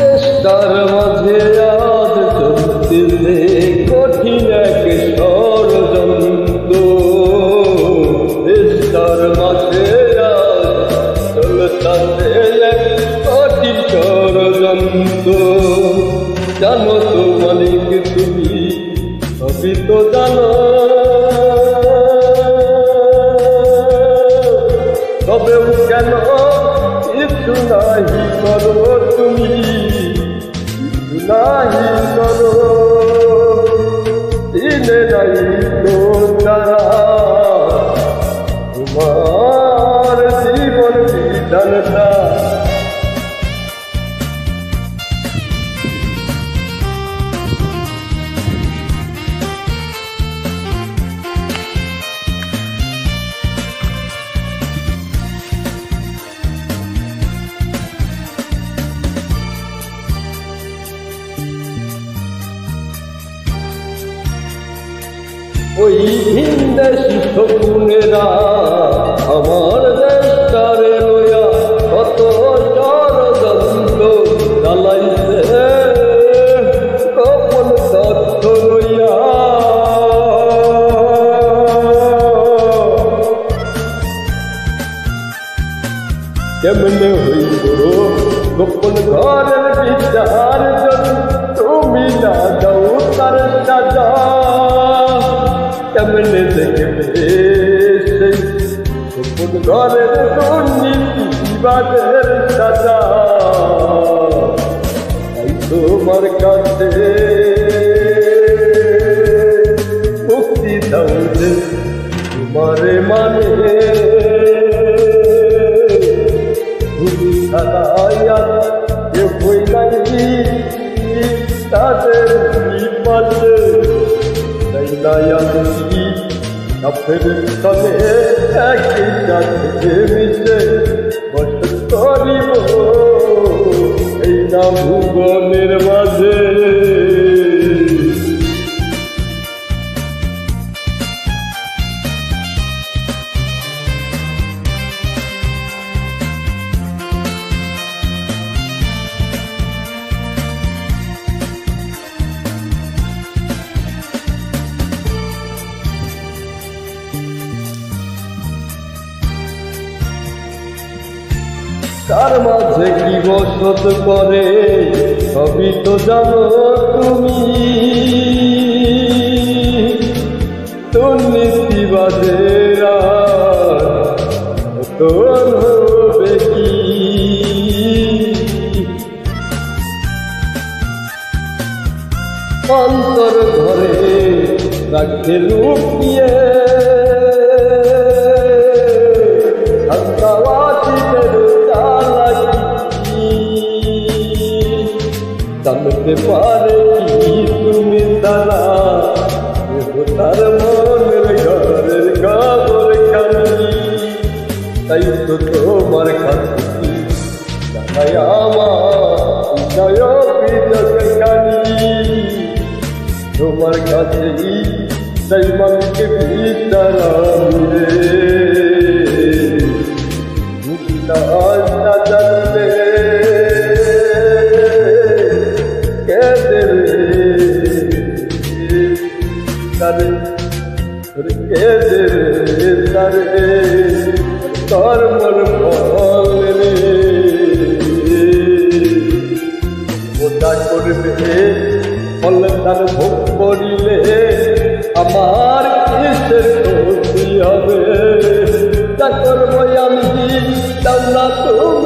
চেষ্টার মাঝে আজ চলতেছে কঠিন এক ষড়যন্ত্র। চেষ্টার মাঝে আজ চলতেছে এক কঠিন ষড়যন্ত্র। জানো তো মালিক তুমি সবই তো জানো, তবেও কেন কিছু নাহি করো তুমি, কিছু নাহি করো। দিলে নাই তো তারা তোমার জীবন বিধানটা। ওই ভিনদেশী শকুনেরা আমার দেশটারে লইয়া কত ষড়যন্ত্র চালাইছে, গোপন তথ্য লইয়া। কেমনে হইব গোপন ঘরের বিচার যদি তুমি না দাও তার সাজা? কেমনে দেখবে সেই গোপন ঘরের দুর্নীতিবাদের সাজা? তাই তোমার কাছে মুক্তি দাও যে তোমারে মানে, তুমি ছাড়াইয়া কেউ হই নাই তাদের বিপদে। তাই নাই আমি কাফের তলে একই সাথে মিশে বসত করিব এই না ভুবনের মাঝে। তার মাঝে কি বসত করে সবই তো জানো তুমি, দুর্নীতিবাদেরা তোর হবে কি? অন্তর ঘরে রাখে লুকিয়ে জানতে পারে কি তুমি তারা তার মনের ঘরের খবর খানি? তাই তো তোমার কাছে জানাই আমার জয় বিজয় কানি। তোমার কাছেই তাই মালিক ভিতরা রে মুক্তা জানলে তোর মন ফল রে ওটা করবে ফল তার ভোগ করিলে আমার কিসের ক্ষতি হবে?